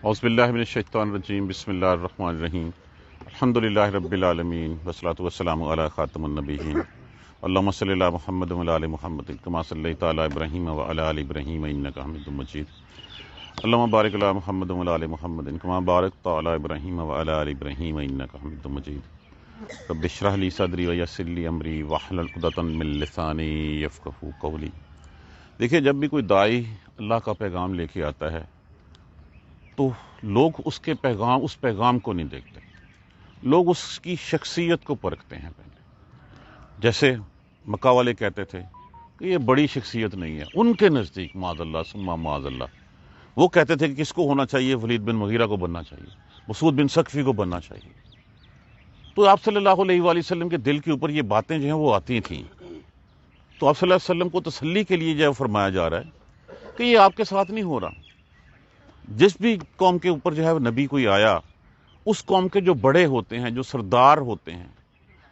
اعوذ باللہ من الشیطان الرجیم بسم اللہ الرحمن الرحیم الحمدللہ رب العالمین والصلاۃ والسلام علی خاتم النبیین اللہم صلی علی محمد وعلی آل محمد کما صلیت علی ابراہیم وعلی آل ابراہیم انک حمید مجید اللہم بارک علی محمد وعلی آل محمد کما بارکت علی ابراہیم وعلی آل ابراہیم انک حمید مجید رب اشرح لی صدری ویسر لی امری واحلل عقدۃ من لسانی یفقہوا قولی۔ دیکھیے، جب بھی کوئی داعی اللہ کا پیغام لے کے آتا ہے تو لوگ اس پیغام کو نہیں دیکھتے، لوگ اس کی شخصیت کو پرکھتے ہیں پہلے۔ جیسے مکہ والے کہتے تھے کہ یہ بڑی شخصیت نہیں ہے ان کے نزدیک، معاذ اللہ ثم معاذ اللہ۔ وہ کہتے تھے کہ کس کو ہونا چاہیے؟ ولید بن مغیرہ کو بننا چاہیے، مسعود بن ثقفی کو بننا چاہیے۔ تو آپ صلی اللہ علیہ وآلہ وسلم کے دل کے اوپر یہ باتیں جو ہیں وہ آتی تھیں، تو آپ صلی اللہ علیہ وسلم کو تسلی کے لیے جو فرمایا جا رہا ہے کہ یہ آپ کے ساتھ نہیں ہو رہا۔ جس بھی قوم کے اوپر جو ہے نبی کوئی آیا، اس قوم کے جو بڑے ہوتے ہیں، جو سردار ہوتے ہیں،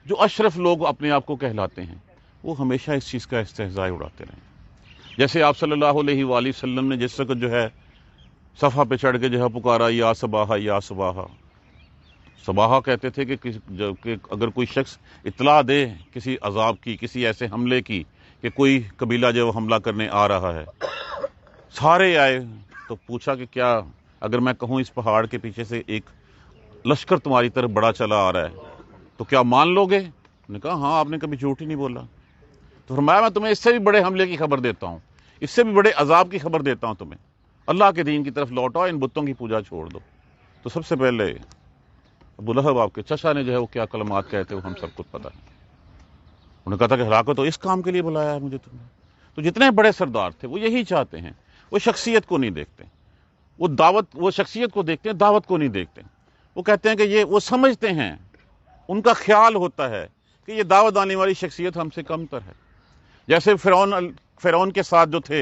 جو اشرف لوگ اپنے آپ کو کہلاتے ہیں، وہ ہمیشہ اس چیز کا استہزاء اڑاتے رہے۔ جیسے آپ صلی اللہ علیہ وآلہ وسلم نے جس وقت جو ہے صفا پہ چڑھ کے جو ہے پکارا یا صباحا یا صباحا، صباحا کہتے تھے کہ اگر کوئی شخص اطلاع دے کسی عذاب کی، کسی ایسے حملے کی کہ کوئی قبیلہ جو حملہ کرنے آ رہا ہے، سارے آئے تو پوچھا کہ کیا اگر میں کہوں اس پہاڑ کے پیچھے سے ایک لشکر تمہاری طرف بڑا چلا آ رہا ہے تو کیا مان لو گے؟ انہوں نے کہا ہاں، آپ نے کبھی جھوٹ ہی نہیں بولا۔ تو فرمایا میں تمہیں اس سے بھی بڑے حملے کی خبر دیتا ہوں، اس سے بھی بڑے عذاب کی خبر دیتا ہوں تمہیں۔ اللہ کے دین کی طرف لوٹو، ان بتوں کی پوجا چھوڑ دو۔ تو سب سے پہلے ابو لہب آپ کے چچا نے جو ہے وہ کیا کلمات کہے تھے وہ ہم سب کو پتہ ہے۔ انہوں نے کہا تھا کہ ہلاکت تو اس کام کے لیے بلایا ہے مجھے تم نے۔ تو جتنے بڑے سردار تھے وہ یہی چاہتے ہیں، وہ شخصیت کو نہیں دیکھتے، وہ شخصیت کو دیکھتے ہیں، دعوت کو نہیں دیکھتے۔ وہ کہتے ہیں کہ وہ سمجھتے ہیں، ان کا خیال ہوتا ہے کہ یہ دعوت آنے والی شخصیت ہم سے کم تر ہے۔ جیسے فرعون کے ساتھ جو تھے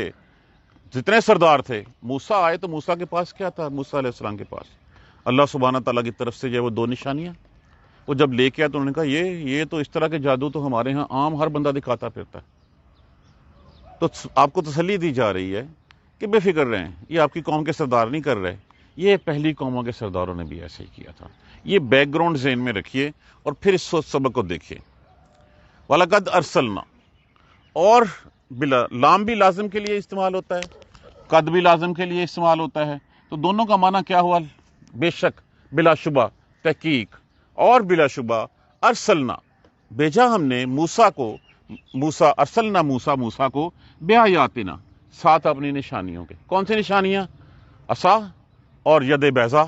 جتنے سردار تھے، موسیٰ آئے تو موسیٰ کے پاس کیا تھا؟ موسیٰ علیہ السلام کے پاس اللہ سبحانہ تعالیٰ کی طرف سے جو ہے وہ 2 نشانیاں وہ جب لے کے آئے تو انہوں نے کہا یہ تو اس طرح کے جادو تو ہمارے ہاں عام ہر بندہ دکھاتا پھرتا ہے۔ تو آپ کو تسلی دی جا رہی ہے کہ بے فکر رہیں، یہ آپ کی قوم کے سردار نہیں کر رہے، یہ پہلی قوموں کے سرداروں نے بھی ایسے ہی کیا تھا۔ یہ بیک گراؤنڈ ذہن میں رکھیے اور پھر اس سبق کو دیکھیے۔ وَلَقَدْ أَرْسَلْنَا، اور لام بھی لازم کے لیے استعمال ہوتا ہے، قد بھی لازم کے لیے استعمال ہوتا ہے، تو دونوں کا معنی کیا ہوا؟ بے شک، بلا شبہ، تحقیق، اور بلا شبہ ارسلنا، بھیجا ہم نے موسیٰ کو بآیاتنا، ساتھ اپنی نشانیوں کے۔ کون سی نشانیاں؟ عصا اور ید بیضا،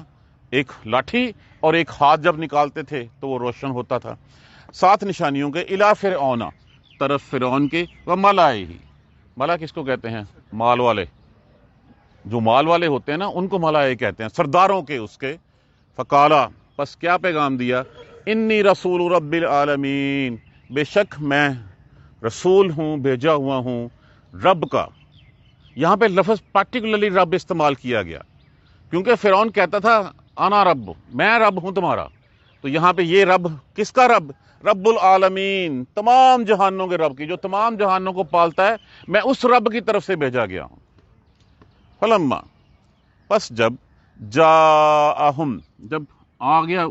ایک لاٹھی اور ایک ہاتھ جب نکالتے تھے تو وہ روشن ہوتا تھا، 7 نشانیوں کے، الی فرعون، طرف فرعون کے، و ملائہ، ملا کس کو کہتے ہیں؟ مال والے، جو مال والے ہوتے ہیں نا ان کو ملائے کہتے ہیں، سرداروں کے اس کے۔ فقالا، پس کیا پیغام دیا؟ انی رسول رب العالمین، بے شک میں رسول ہوں، بھیجا ہوا ہوں رب کا۔ یہاں پہ لفظ پارٹیکولرلی رب استعمال کیا گیا کیونکہ فرعون کہتا تھا انا رب، میں رب ہوں تمہارا۔ تو یہاں پہ یہ رب کس کا رب؟ رب العالمین، تمام جہانوں کے رب کی، جو تمام جہانوں کو پالتا ہے، میں اس رب کی طرف سے بھیجا گیا ہوں۔ فلما، پس جب جاءہم، جب آیا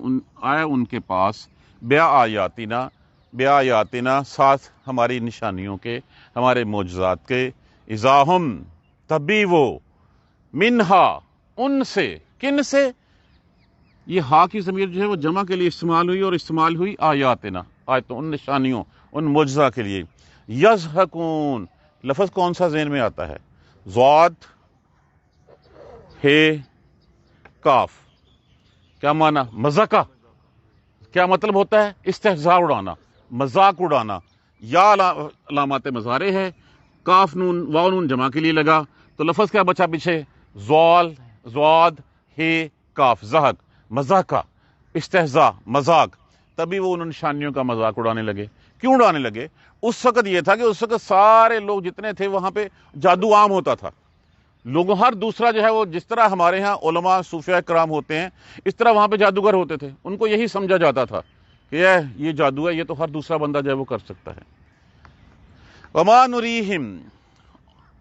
ان کے پاس، بآیاتنا، ساتھ ہماری نشانیوں کے، ہمارے معجزات کے، اذا ہم، تب بھی وہ، منہا، ان سے، کن سے؟ یہ ہا کی ضمیر جو ہے وہ جمع کے لیے استعمال ہوئی، اور استعمال ہوئی آیاتنا، آیتوں، ان نشانیوں، ان معجزہ کے لیے۔ یضحکون، لفظ کون سا ذہن میں آتا ہے؟ ضاد، ہے، کاف، کیا معنی؟ مذاقہ، کیا مطلب ہوتا ہے؟ استہزاء اڑانا، مذاق اڑانا۔ یا علامات مظاہرے ہے، کاف نون واو نون جمع کے لیے لگا تو لفظ کیا بچا پیچھے؟ ضاد، ہے، کاف، ضحک، مذاقہ، استہزاء، مذاق۔ تبھی وہ ان نشانیوں کا مذاق اڑانے لگے۔ کیوں اڑانے لگے؟ اس وقت یہ تھا کہ اس وقت سارے لوگ جتنے تھے وہاں پہ جادو عام ہوتا تھا، لوگوں ہر دوسرا جو ہے وہ، جس طرح ہمارے ہاں علماء صوفیاء کرام ہوتے ہیں اس طرح وہاں پہ جادوگر ہوتے تھے۔ ان کو یہی سمجھا جاتا تھا کہ یہ جادو ہے، یہ تو ہر دوسرا بندہ جو ہے وہ کر سکتا ہے۔ وما نریہم،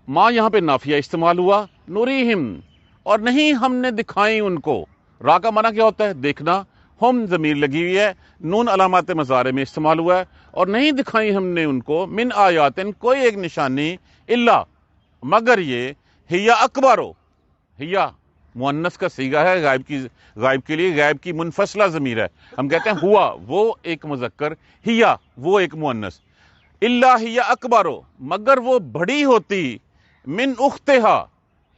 ماں یہاں پہ نافیہ استعمال ہوا، نریہم، اور نہیں ہم نے دکھائی ان کو. را کا معنی کیا ہوتا ہے؟ دیکھنا. ہم ضمیر لگی ہوئی ہے, نون علامات مضارع میں استعمال ہوا ہے, اور نہیں دکھائی ہم نے ان کو من آیاتن کوئی ایک نشانی, الا مگر یہ, ہیا اکبرو, ہیا مؤنث کا صیغہ ہے غائب کے لیے, غائب کی منفصلہ ضمیر ہے. ہم کہتے ہیں ہوا وہ ایک مذکر, ہیا وہ ایک مؤنث. الا ہیا اکبرو مگر وہ بڑی ہوتی, من اختہا,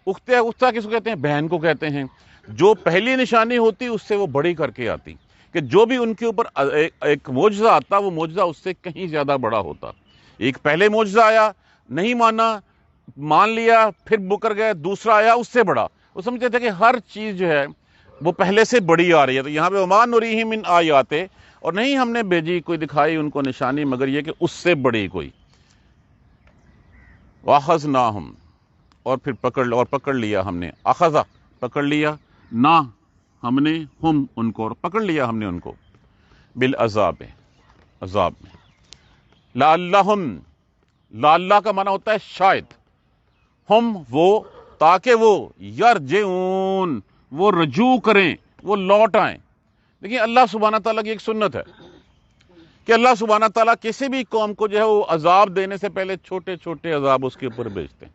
اختہ کس کو کہتے ہیں؟ بہن کو کہتے ہیں. جو پہلی نشانی ہوتی اس سے وہ بڑی کر کے آتی, کہ جو بھی ان کے اوپر ایک معجزہ آتا وہ معجزہ اس سے کہیں زیادہ بڑا ہوتا. ایک پہلے معجزہ آیا, نہیں مانا, مان لیا, پھر مکر گئے, دوسرا آیا اس سے بڑا. وہ سمجھتے تھے کہ ہر چیز جو ہے وہ پہلے سے بڑی آ رہی ہے. تو یہاں پہ وما نریہم من آیاتے, اور نہیں ہم نے بھیجی کوئی دکھائی ان کو نشانی مگر یہ کہ اس سے بڑی کوئی. واخذناہم, اور پھر پکڑ لیا ہم نے, اخذا پکڑ لیا, نہ ہم نے, ہم ان کو, اور پکڑ لیا ہم نے ان کو, بالعذاب عذاب میں. لعلہم, لعلہ کا معنی ہوتا ہے شاید, ہم وہ تاکہ وہ, یرجعون وہ رجوع کریں, وہ لوٹ آئیں. دیکھیں اللہ سبحانہ تعالیٰ کی ایک سنت ہے کہ اللہ سبحانہ تعالیٰ کسی بھی قوم کو جو ہے وہ عذاب دینے سے پہلے چھوٹے چھوٹے عذاب اس کے اوپر بھیجتے ہیں.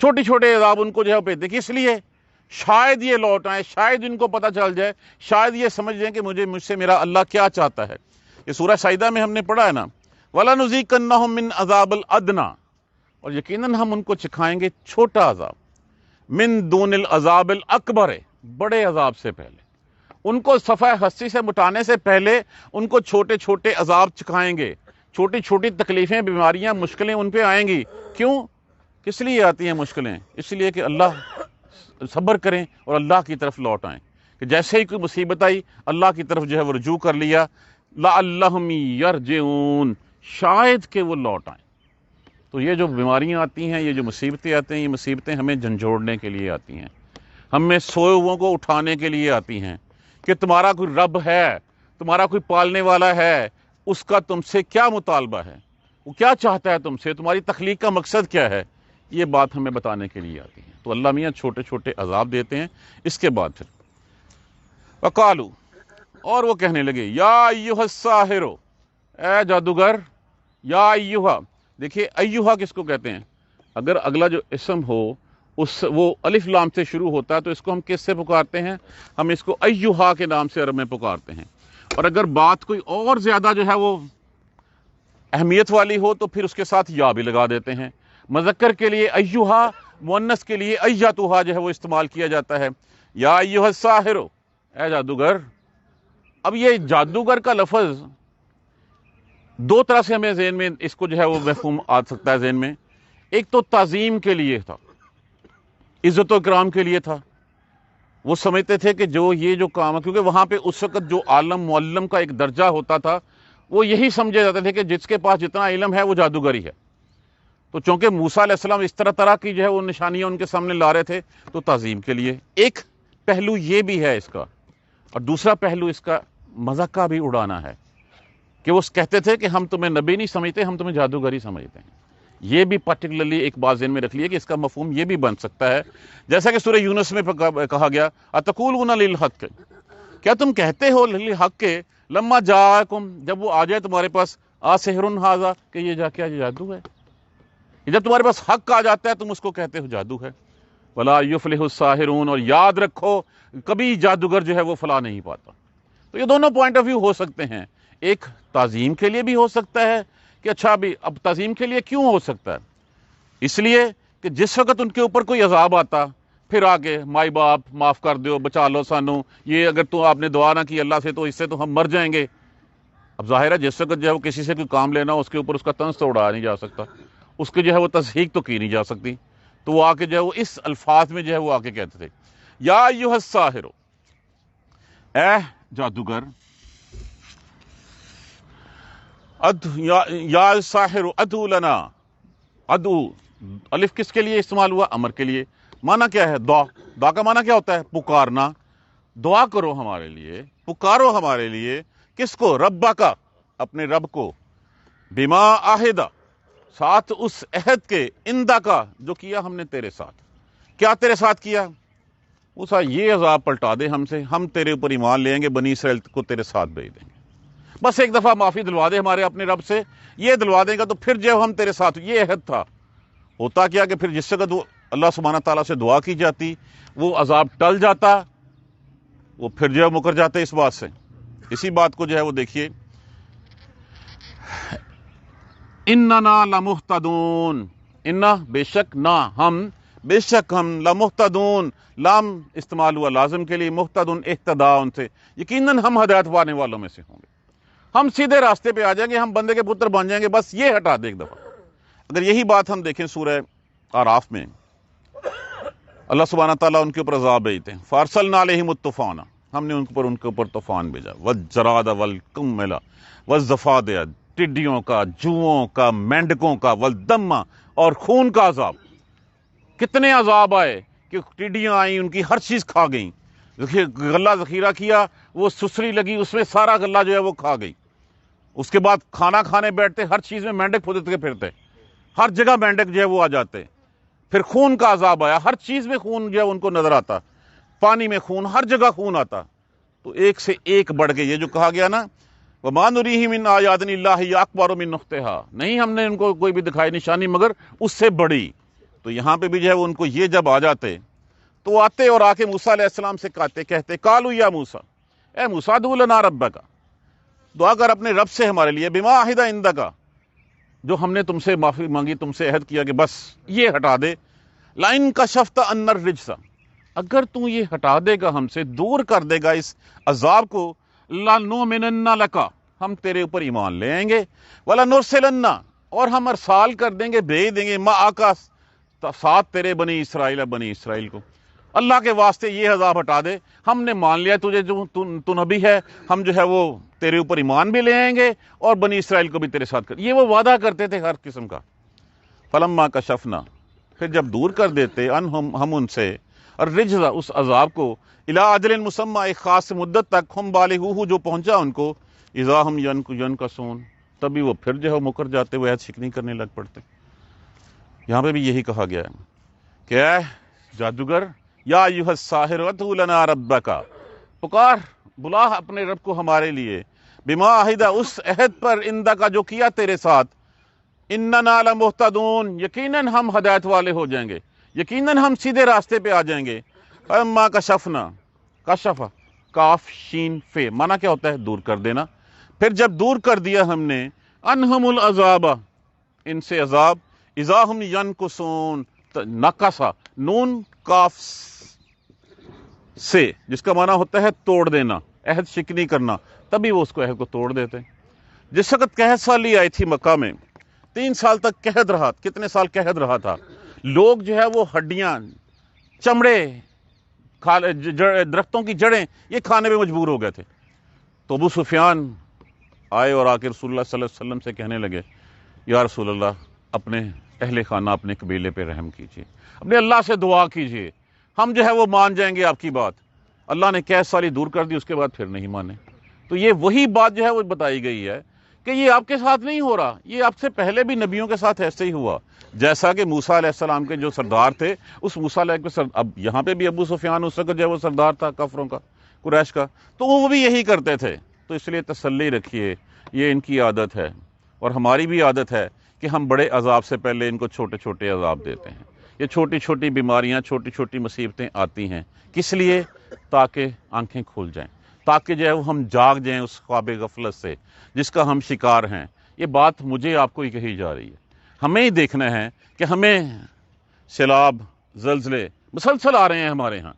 چھوٹے چھوٹے عذاب ان کو جو ہے بھیجتے ہیں, کس لیے؟ شاید یہ لوٹ آئیں, شاید ان کو پتہ چل جائے, شاید یہ سمجھ جائیں کہ مجھ سے میرا اللہ کیا چاہتا ہے. یہ سورہ سجدہ میں ہم نے پڑھا ہے نا, وَلَنُذِيقَنَّهُم مِّنْ عَذَابِ الْأَدْنَىٰ, اور یقیناً ہم ان کو چکھائیں گے چھوٹا عذاب, من دون العذاب الاکبر, بڑے عذاب سے پہلے. ان کو صفحہ ہستی سے مٹانے سے پہلے ان کو چھوٹے چھوٹے عذاب چکھائیں گے. چھوٹی چھوٹی تکلیفیں, بیماریاں, مشکلیں ان پہ آئیں گی. کیوں؟ کس لیے آتی ہیں مشکلیں؟ اس لیے کہ اللہ صبر کریں اور اللہ کی طرف لوٹ آئیں. کہ جیسے ہی کوئی مصیبت آئی اللہ کی طرف جو ہے وہ رجوع کر لیا. لعلہم یرجعون, شاید کہ وہ لوٹ آئیں. تو یہ جو بیماریاں آتی ہیں, یہ جو مصیبتیں آتی ہیں, یہ مصیبتیں ہمیں جھنجھوڑنے کے لیے آتی ہیں, ہمیں سوئے ہوئوں کو اٹھانے کے لیے آتی ہیں. کہ تمہارا کوئی رب ہے, تمہارا کوئی پالنے والا ہے, اس کا تم سے کیا مطالبہ ہے, وہ کیا چاہتا ہے تم سے, تمہاری تخلیق کا مقصد کیا ہے, یہ بات ہمیں بتانے کے لیے آتی ہے. تو اللہ میاں چھوٹے چھوٹے عذاب دیتے ہیں. اس کے بعد پھر وقالو, اور وہ کہنے لگے, یا ایھا الساحر, اے جادوگر, یا ایھا. دیکھیے ایھا کس کو کہتے ہیں؟ اگر اگلا جو اسم ہو وہ الف لام سے شروع ہوتا ہے تو اس کو ہم کس سے پکارتے ہیں؟ ہم اس کو ایھا کے نام سے عرب میں پکارتے ہیں. اور اگر بات کوئی اور زیادہ جو ہے وہ اہمیت والی ہو تو پھر اس کے ساتھ یا بھی لگا دیتے ہیں. مذکر کے لیے ایھا, مؤنث کے لیے ایتھا جو ہے وہ استعمال کیا جاتا ہے. یا ایھا الساحر, اے جادوگر. اب یہ جادوگر کا لفظ دو طرح سے ہمیں ذہن میں اس کو جو ہے وہ مفہوم آ سکتا ہے ذہن میں. ایک تو تعظیم کے لیے تھا, عزت و اکرام کے لیے تھا. وہ سمجھتے تھے کہ جو یہ جو کام ہے, کیونکہ وہاں پہ اس وقت جو عالم معلم کا ایک درجہ ہوتا تھا, وہ یہی سمجھے جاتے تھے کہ جس کے پاس جتنا علم ہے وہ جادوگر ہی ہے. تو چونکہ موسیٰ علیہ السلام اس طرح کی جو ہے وہ نشانیاں ان کے سامنے لا رہے تھے, تو تعظیم کے لیے ایک پہلو یہ بھی ہے اس کا. اور دوسرا پہلو اس کا مذاق بھی اڑانا ہے کہ وہ کہتے تھے کہ ہم تمہیں نبی نہیں سمجھتے, ہم تمہیں جادوگر ہی سمجھتے ہیں. یہ بھی پرٹیکولرلی ایک بات ذہن میں رکھ لیے کہ اس کا مفہوم یہ بھی بن سکتا ہے, جیسا کہ سورہ یونس میں کہا گیا, اتقولون للحق, کیا تم کہتے ہو للحق کے, لما جاءکم, جب وہ آ جائے تمہارے پاس, سحر ھذا, کہ یہ کیا جادو ہے. جب تمہارے پاس حق آ جاتا ہے تم اس کو کہتے ہو جادو ہے. ولا یفلح الساحرون, اور یاد رکھو کبھی جادوگر جو ہے وہ فلاح نہیں پاتا. تو یہ دونوں پوائنٹ آف ویو ہو سکتے ہیں. ایک تعظیم کے لیے بھی ہو سکتا ہے کہ اچھا بھی, اب تعظیم کے لیے کیوں ہو سکتا ہے؟ اس لیے کہ جس وقت ان کے اوپر کوئی عذاب آتا, پھر آگے مائی باپ معاف کر دو, بچا لو سانو, یہ اگر تو آپ نے دعا نہ کی اللہ سے تو اس سے تو ہم مر جائیں گے. اب ظاہر ہے جس وقت جو ہے وہ کسی سے کوئی کام لینا, اس کے اوپر اس کا طنز تو اڑایا نہیں جا سکتا, اس کی جو ہے وہ تصحیق تو کی نہیں جا سکتی. تو وہ آ کے جو ہے وہ اس الفاظ میں جو ہے وہ آ کے کہتے تھے, یا ایھا الساحر, اے جادوگر, یا الساحر ادعو لنا, ادعو الف کس کے لیے استعمال ہوا؟ امر کے لیے. معنی کیا ہے؟ دعا. دعا کا معنی کیا ہوتا ہے؟ پکارنا. دعا کرو ہمارے لیے, پکارو ہمارے لیے. کس کو؟ ربا کا, اپنے رب کو. بما عہدہ, ساتھ اس عہد کے, اندہ کا, جو کیا ہم نے تیرے ساتھ. کیا تیرے ساتھ کیا؟ موسیٰ یہ عذاب پلٹا دے ہم سے، ہم تیرے اوپر ایمان لیں گے، بنی اسرائیل کو تیرے ساتھ بھیج دیں گے، بس ایک دفعہ معافی دلوا دے ہمارے اپنے رب سے، یہ دلوا دیں گا تو پھر جو ہم تیرے ساتھ، یہ عہد تھا۔ ہوتا کیا کہ پھر جس وقت وہ اللہ سبحانہ تعالیٰ سے دعا کی جاتی، وہ عذاب ٹل جاتا، وہ پھر جو ہے مکر جاتے اس بات سے۔ اسی بات کو جو ہے وہ دیکھیے، اننا لمہتدون، انا بے شک، نہ ہم، بے شک ہم، لمہتدون، لام استعمال ہوا لازم کے لیے، مہتدون اہتداء ان سے، یقیناً ہم ہدایت پانے والوں میں سے ہوں گے، ہم سیدھے راستے پہ آ جائیں گے، ہم بندے کے پتر بن جائیں گے، بس یہ ہٹا دے ایک دفعہ۔ اگر یہی بات ہم دیکھیں سورہ اعراف میں، اللہ سبحانہ تعالیٰ ان کے اوپر عذاب بھیجتے ہیں، فارسلنا علیہم الطوفان، ہم نے ان کے اوپر طوفان بھیجا، والجراد والقمل والضفادع، ٹڈیوں کا، جوؤں کا، مینڈکوں کا، والدم، اور خون کا عذاب۔ کتنے عذاب آئے کہ ٹڈیاں آئیں، ان کی ہر چیز کھا گئیں، غلہ ذخیرہ کیا، وہ سسری لگی، اس میں سارا غلہ جو ہے وہ کھا گئی۔ اس کے بعد کھانا کھانے بیٹھتے، ہر چیز میں مینڈک پھودتے کے پھرتے، ہر جگہ مینڈک جو ہے وہ آ جاتے۔ پھر خون کا عذاب آیا، ہر چیز میں خون جو ہے ان کو نظر آتا، پانی میں خون، ہر جگہ خون آتا۔ تو ایک سے ایک بڑھ کے، یہ جو کہا گیا نا، وَمَا نُرِيهِم مِّنْ آيَاتٍ اللَّهِ هِيَ أَكْبَرُ مِنْ أُخْتِهَا، نہیں ہم نے ان کو کوئی بھی دکھائی نشانی مگر اس سے بڑی۔ تو یہاں پہ بھی جو ہے ان کو یہ جب آ جاتے تو آتے اور آ کے موسیٰ علیہ السلام سے کہتے قالوا یا موسیٰ، اے موسیٰ ادع لنا ربک، دعا کر اپنے رب سے ہمارے لیے، بما عہد عندک، جو ہم نے تم سے معافی مانگی، تم سے عہد کیا کہ بس یہ ہٹا دے، لئن کشفت عنا الرجس، اگر تو یہ ہٹا دے گا ہم سے، دور کر دے گا اس عذاب کو، لنؤمنن لک، ہم تیرے اوپر ایمان لے آئیں گے، ولنرسلن، اور ہم ارسال کر دیں گے، بھیج دیں گے، معک، ساتھ تیرے بنی اسرائیل کو، اللہ کے واسطے یہ عذاب ہٹا دے، ہم نے مان لیا تجھے، جو تو نبی ہے، ہم جو ہے وہ تیرے اوپر ایمان بھی لے آئیں گے اور بنی اسرائیل کو بھی تیرے ساتھ کر، یہ وہ وعدہ کرتے تھے ہر قسم کا۔ فلما کشفنا، پھر جب دور کر دیتے ہم ان سے، الرجز، اس عذاب کو، الی اجل مسمى، ایک خاص مدت تک، ہم بالغوہ، جو پہنچا ان کو، اذا ہم ینکثون، تبھی وہ پھر جو ہے مکر جاتے، وہ عہد شکنی کرنے لگ پڑتے۔ یہاں پہ بھی یہی کہا گیا ہے کہ اے جادوگر، یا ایھا الساحر ادع لنا ربک، پکار، بلا اپنے رب کو ہمارے لیے، بما عہد، اس عہد پر، عندک، جو کیا تیرے ساتھ، اننا لمہتدون، یقیناً ہم ہدایت والے ہو جائیں گے، یقیناً ہم سیدھے راستے پہ آ جائیں گے۔ فلما کشفنا، کشف، کاف شین فے، معنی کیا ہوتا ہے؟ دور کر دینا۔ پھر جب دور کر دیا ہم نے، انہم العذاب، ان سے عذاب، اذا ہم ینکثون، نقصا، نون کاف سے، جس کا معنی ہوتا ہے توڑ دینا، عہد شکنی کرنا، تبھی وہ اس کو عہد کو توڑ دیتے۔ جس وقت قحط سالی آئی تھی مکہ میں، 3 سال تک قحط رہا، کتنے سال قحط رہا تھا، لوگ جو ہے وہ ہڈیاں، چمڑے، درختوں کی جڑیں، یہ کھانے پہ مجبور ہو گئے تھے۔ تو ابو سفیان آئے اور آ کے رسول اللہ صلی اللہ علیہ وسلم سے کہنے لگے، یا رسول اللہ، اپنے اہل خانہ، اپنے قبیلے پہ رحم کیجیے، اپنے اللہ سے دعا کیجیے، ہم جو ہے وہ مان جائیں گے آپ کی بات۔ اللہ نے قحط سالی دور کر دی، اس کے بعد پھر نہیں مانے۔ تو یہ وہی بات جو ہے وہ بتائی گئی ہے کہ یہ آپ کے ساتھ نہیں ہو رہا، یہ آپ سے پہلے بھی نبیوں کے ساتھ ایسے ہی ہوا، جیسا کہ موسیٰ علیہ السلام کے جو سردار تھے، اس موسیٰ علیہ کے اب یہاں پہ بھی ابو سفیان اس وقت جو ہے وہ سردار تھا کافروں کا، قریش کا، تو وہ بھی یہی کرتے تھے۔ تو اس لیے تسلی رکھیے، یہ ان کی عادت ہے، اور ہماری بھی عادت ہے کہ ہم بڑے عذاب سے پہلے ان کو چھوٹے چھوٹے عذاب دیتے ہیں۔ یہ چھوٹی چھوٹی بیماریاں، چھوٹی چھوٹی مصیبتیں آتی ہیں، کس لیے؟ تاکہ آنکھیں کھل جائیں، تاکہ جو ہے وہ ہم جاگ جائیں اس خواب غفلت سے جس کا ہم شکار ہیں۔ یہ بات مجھے آپ کو ہی کہی جا رہی ہے، ہمیں ہی دیکھنا ہے کہ ہمیں سیلاب، زلزلے مسلسل آ رہے ہیں ہمارے ہاں،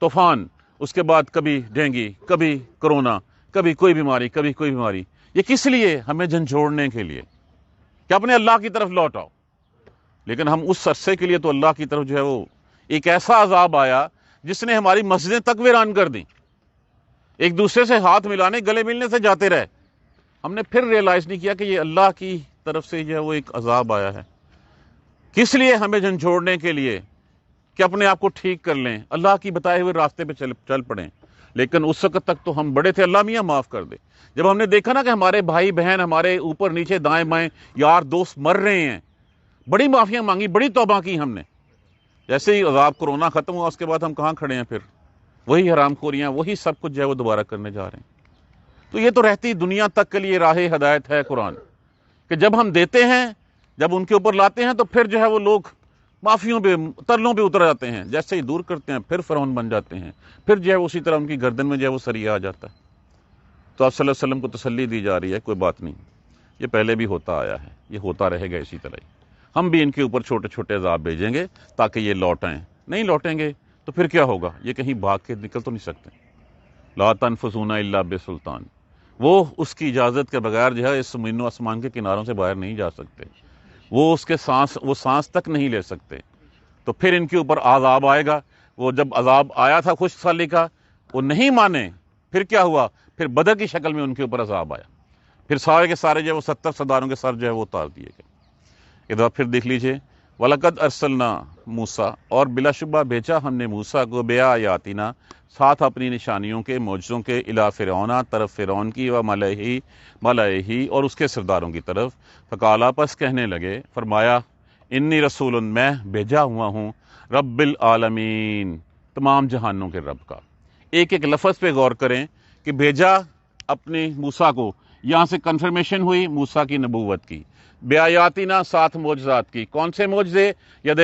طوفان، اس کے بعد کبھی ڈینگی، کبھی کرونا، کبھی کوئی بیماری، کبھی کوئی بیماری۔ یہ کس لیے؟ ہمیں جھنجھوڑنے کے لیے کہ اپنے اللہ کی طرف لوٹ آؤ۔ لیکن ہم اس عرصے کے لیے تو اللہ کی طرف جو ہے وہ، ایک ایسا عذاب آیا جس نے ہماری مسجدیں تک ویران کر دیں، ایک دوسرے سے ہاتھ ملانے، گلے ملنے سے جاتے رہے۔ ہم نے پھر ریئلائز نہیں کیا کہ یہ اللہ کی طرف سے جو ہے وہ ایک عذاب آیا ہے۔ کس لیے؟ ہمیں جھنجھوڑنے کے لیے کہ اپنے آپ کو ٹھیک کر لیں، اللہ کی بتائے ہوئے راستے پہ چل پڑیں۔ لیکن اس وقت تک تو ہم بڑے تھے، اللہ میاں معاف کر دے۔ جب ہم نے دیکھا نا کہ ہمارے بھائی بہن، ہمارے اوپر نیچے دائیں بائیں یار دوست مر رہے ہیں، بڑی معافیاں مانگی، بڑی توبہ کی ہم نے۔ جیسے ہی عذاب کرونا ختم ہوا، اس کے بعد ہم کہاں کھڑے ہیں پھر؟ وہی حرام خوریاں، وہی سب کچھ جو ہے وہ دوبارہ کرنے جا رہے ہیں۔ تو یہ تو رہتی دنیا تک کے لیے راہ ہدایت ہے قرآن، کہ جب ہم دیتے ہیں، جب ان کے اوپر لاتے ہیں، تو پھر جو ہے وہ لوگ معافیوں پہ، ترلوں پہ اتر جاتے ہیں، جیسے ہی دور کرتے ہیں پھر فرعون بن جاتے ہیں، پھر جو ہے اسی طرح ان کی گردن میں جو ہے وہ سریا آ جاتا ہے۔ تو آپ صلی اللہ علیہ وسلم کو تسلی دی جا رہی ہے، کوئی بات نہیں، یہ پہلے بھی ہوتا آیا ہے، یہ ہوتا رہے گا اسی طرح ہی، ہم بھی ان کے اوپر چھوٹے چھوٹے عذاب بھیجیں گے تاکہ یہ لوٹیں۔ نہیں لوٹیں گے تو پھر کیا ہوگا؟ یہ کہیں بھاگ کے نکل تو نہیں سکتے۔ لا تنفذون الا بسلطان، وہ اس کی اجازت کے بغیر جو ہے اس زمین و آسمان کے کناروں سے باہر نہیں جا سکتے، وہ سانس تک نہیں لے سکتے۔ تو پھر ان کے اوپر عذاب آئے گا۔ وہ جب عذاب آیا تھا خشک سالی کا، وہ نہیں مانے، پھر کیا ہوا؟ پھر بدر کی شکل میں ان کے اوپر عذاب آیا، پھر سارے کے سارے جو ہے وہ 70 سرداروں کے سر جو ہے وہ اتار دیے گئے۔ ادھر پھر دیکھ لیجئے، وَلَقَدْ أَرْسَلْنَا مُوسَىٰ، اور بلا شبہ بھیجا ہم نے موسیٰ کو بِآیاتِنَا، ساتھ اپنی نشانیوں کے، معجزوں کے، اِلیٰ فرعون، طرف فرعون کی، وَمَلَئِهِ اور اس کے سرداروں کی طرف، فقالا پس کہنے لگے، فرمایا، انی رسول، میں بھیجا ہوا ہوں، رب العالمین، تمام جہانوں کے رب کا۔ ایک ایک لفظ پہ غور کریں کہ بھیجا اپنے موسیٰ کو، یہاں سے کنفرمیشن ہوئی موسیٰ کی نبوت کی، بیایاتنا، ساتھ معجزات کی۔ کون سے معجزے؟ ید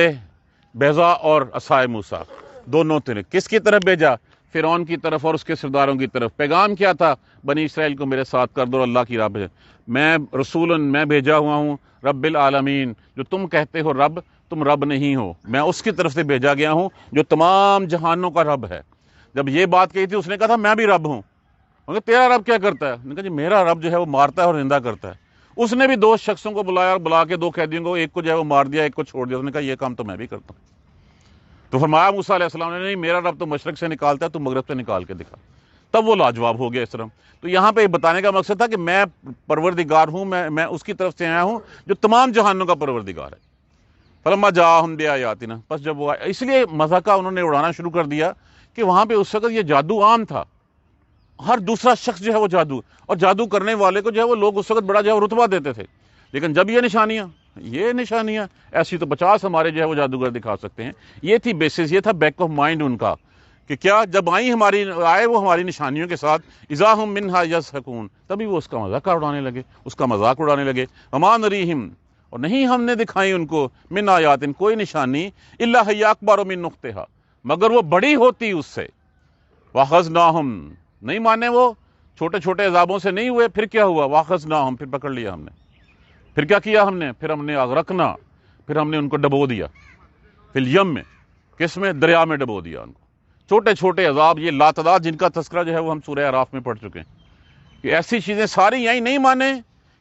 بیضاء اور عصائے موسیٰ، دونوں طرف۔ کس کی طرف بھیجا؟ فرعون کی طرف اور اس کے سرداروں کی طرف۔ پیغام کیا تھا؟ بنی اسرائیل کو میرے ساتھ کر دو اور اللہ کی راہ پہ۔ میں رسول، میں بھیجا ہوا ہوں رب العالمین، جو تم کہتے ہو رب، تم رب نہیں ہو، میں اس کی طرف سے بھیجا گیا ہوں جو تمام جہانوں کا رب ہے۔ جب یہ بات کہی تھی اس نے کہا تھا میں بھی رب ہوں۔ کہ تیرا رب کیا کرتا ہے؟ نے کہا جی میرا رب جو ہے وہ مارتا ہے اور زندہ کرتا ہے۔ اس نے بھی 2 شخصوں کو بلایا اور بلا کے 2 قیدیوں کو، ایک کو جو ہے وہ مار دیا، ایک کو چھوڑ دیا۔ اس نے کہا یہ کام تو میں بھی کرتا ہوں۔ تو فرمایا موسیٰ علیہ السلام نے، نہیں، میرا رب تو مشرق سے نکالتا ہے، تو مغرب سے نکال کے دکھا۔ تب وہ لاجواب ہو گیا اس طرح۔ تو یہاں پہ بتانے کا مقصد تھا کہ میں پروردگار ہوں، میں اس کی طرف سے آیا ہوں جو تمام جہانوں کا پروردگار ہے۔ فلما جاءہم بآیاتنا، پس جب وہ آئے، اس لیے مذاقہ انہوں نے اڑانا شروع کر دیا کہ وہاں پہ اس وقت یہ جادو عام تھا، ہر دوسرا شخص جو ہے وہ جادو، اور جادو کرنے والے کو جو ہے وہ لوگ اس وقت بڑا جو ہے وہ رتبہ دیتے تھے۔ لیکن جب یہ نشانیاں ایسی تو 50 ہمارے جو ہے وہ جادوگر دکھا سکتے ہیں۔ یہ تھی بیسس، یہ تھا بیک آف مائنڈ ان کا، کہ کیا جب آئے وہ ہماری نشانیوں کے ساتھ، اذا ہم منہا یضحکون، تبھی وہ اس کا مذاق اڑانے لگے، وما نریہم، اور نہیں ہم نے دکھائی ان کو، من آیات، کوئی نشانی، الا ہی اکبر من اختہا، مگر وہ بڑی ہوتی اس سے، واخذناہم، نہیں مانے وہ، چھوٹے چھوٹے عذابوں سے نہیں ہوئے، پھر کیا ہوا؟ واخذناہم، پھر پکڑ لیا ہم نے۔ پھر کیا کیا ہم نے؟ پھر ہم نے اغرقنا، پھر ہم نے ان کو ڈبو دیا، فی الیم میں، کس میں؟ دریا میں ڈبو دیا ان کو۔ چھوٹے چھوٹے عذاب، یہ لاتعداد جن کا تذکرہ جو ہے وہ ہم سورہ اعراف میں پڑھ چکے ہیں، کہ ایسی چیزیں ساری یہیں نہیں مانے۔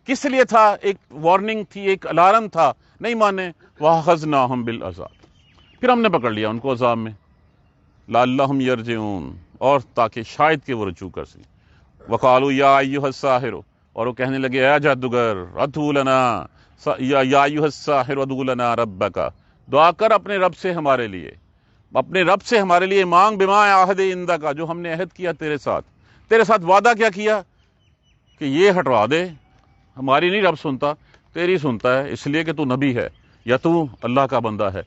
کس لیے تھا؟ ایک وارننگ تھی، ایک الارم تھا، نہیں مانے، وَأَخَذْنَاهُمْ بِالْعَذَابِ، پھر ہم نے پکڑ لیا ان کو عذاب میں، لَعَلَّهُمْ يَرْجِعُونَ، اور تاکہ شاید کہ وہ رجوع کر سکیں۔ وَقَالُوا يَا أَيُّهَا السَّاحِرُ، اور وہ کہنے لگے اے جادوگر، ادعُ لَنَا یا أَيُّهَا السَّاحِرُ ادعُ لَنَا رَبَّكَ، دعا کر اپنے رب سے ہمارے لیے، اپنے رب سے ہمارے لیے مانگ، بما عہد عندک، جو ہم نے عہد کیا تیرے ساتھ وعدہ کیا کیا کہ یہ ہٹوا دے، ہماری نہیں رب سنتا، تیری سنتا ہے، اس لیے کہ تو نبی ہے یا تو اللہ کا بندہ ہے،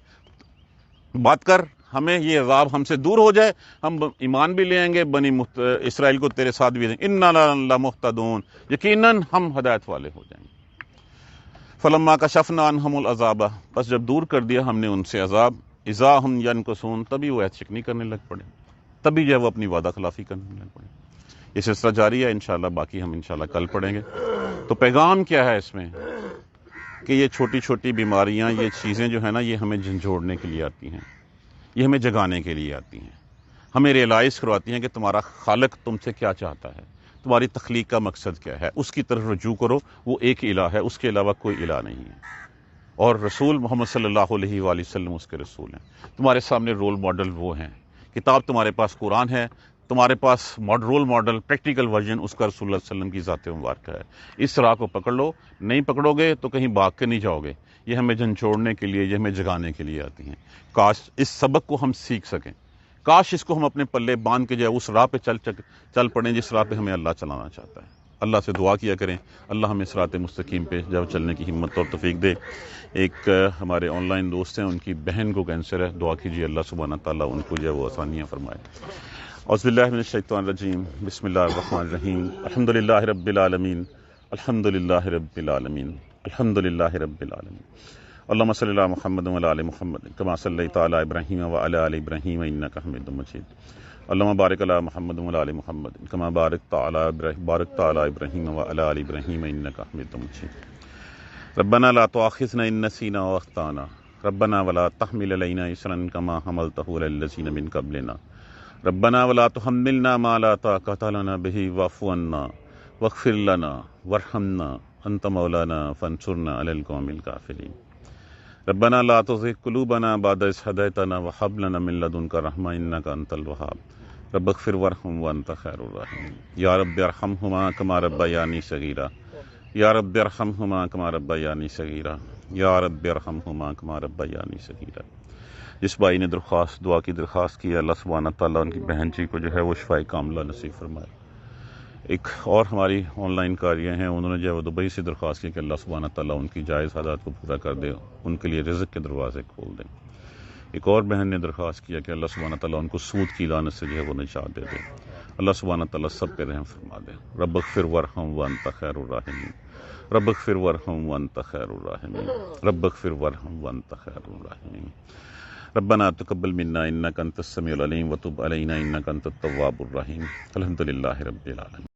بات کر، ہمیں یہ عذاب ہم سے دور ہو جائے، ہم ایمان بھی لے آئیں گے، بنی اسرائیل کو تیرے ساتھ بھی دیں گے، انا لمہتدون، یقیناً ہم ہدایت والے ہو جائیں گے۔ فلما کشفنا عنہم العذاب، بس جب دور کر دیا ہم نے ان سے عذاب، اذا ہم ینکثون، تبھی وہ عہد شکنی کرنے لگ پڑے، تبھی جو ہے وہ اپنی وعدہ خلافی کرنے لگ پڑے۔ یہ سلسلہ جاری ہے انشاءاللہ، باقی ہم انشاءاللہ کل پڑھیں گے۔ تو پیغام کیا ہے اس میں؟ کہ یہ چھوٹی چھوٹی بیماریاں، یہ چیزیں جو ہے نا، یہ ہمیں جھنجھوڑنے کے لیے آتی ہیں، یہ ہمیں جگانے کے لیے آتی ہیں، ہمیں ریئلائز کرواتی ہیں کہ تمہارا خالق تم سے کیا چاہتا ہے، تمہاری تخلیق کا مقصد کیا ہے، اس کی طرف رجوع کرو، وہ ایک الہ ہے، اس کے علاوہ کوئی الہ نہیں ہے، اور رسول محمد صلی اللہ علیہ وآلہ وسلم اس کے رسول ہیں۔ تمہارے سامنے رول ماڈل وہ ہیں، کتاب تمہارے پاس قرآن ہے، تمہارے پاس رول ماڈل پریکٹیکل ورژن اس کا رسول اللہ علیہ وسلم کی ذات مبارکہ ہے۔ اس راہ کو پکڑ لو، نہیں پکڑو گے تو کہیں بھاگ کے نہیں جاؤ گے، یہ ہمیں جھنجھوڑنے کے لیے، یہ ہمیں جگانے کے لیے آتی ہیں۔ کاش اس سبق کو ہم سیکھ سکیں، کاش اس کو ہم اپنے پلے باندھ کے جو ہے اس راہ پہ چل پڑیں جس راہ پہ ہمیں اللہ چلانا چاہتا ہے۔ اللہ سے دعا کیا کریں، اللہ ہمیں صراط مستقیم پہ جب چلنے کی ہمت اور توفیق دے۔ ایک ہمارے آن لائن دوست ہیں، ان کی بہن کو کینسر ہے، دعا کیجیے اللہ سبحانہ تعالیٰ ان کو جو ہے وہ آسانیاں فرمائے۔ اعوذ باللہ من الشیطان الرجیم، بسم اللہ الرحمن الرحیم، الحمد للہ رب العالمین، الحمد للہ رب العالمین، الحمد للہ رب العالمین۔ اللہم صلی علی محمد وعلی آل محمد کما صلیت علی ابراہیم وعلی آل ابراہیم انک حمید مجید۔ اللہم بارک علی محمد وعلی آل محمد کما بارکت علی ابراہیم وعلی آل ابراہیم انک حمید مجید۔ ربنا لا تؤاخذنا ان نسینا واخطانا ربنا ولا تحمل علینا اصرا کما حملته علی الذین من قبلنا ربنا ولا تحملنا ما لا طاقة لنا به واعف عنا واغفر لنا وارحمنا انت مولانا فانصرنا على القوم الكافرين ربنا لا تزغ قلوبنا بعد إذ هديتنا وهب لنا من لدنك رحمة إنك أنت الوهاب رب اغفر وارحم وأنت خير الراحمين يا رب ارحمهما كما ربياني صغيرا یا رب ارحمہما کما ربیانی صغیرا یا رب ارحمہما کما ربیانی صغیرا۔ جس بھائی نے دعا کی درخواست کی ہے، اللہ سبحانہ تعالیٰ ان کی بہن جی کو جو ہے وہ شفائے کاملہ نصیب فرمائے۔ ایک اور ہماری آن لائن کاریہ ہیں، انہوں نے جو ہے وہ دبئی سے درخواست کی کہ اللہ سبحانہ تعالیٰ ان کی جائز حاجات کو پورا کر دے، ان کے لیے رزق کے دروازے کھول دیں۔ ایک اور بہن نے درخواست کیا کہ اللہ سبحانہ تعالیٰ ان کو سود کی لعنت سے جو ہے وہ نجات دے دے۔ اللہ سبحانہ تعالیٰ سب پہ رحم فرما دے۔ رب اغفر وارحم وانت خیر الراحمین رب اغفر وارحم وانت خیر الراحمین رب اغفر وارحم وانت خیر الراحمین۔ ربنا تقبل منا انک انت السمیع العلیم وتب علینا انک انت التواب الرحیم۔ الحمد للہ رب العالمین۔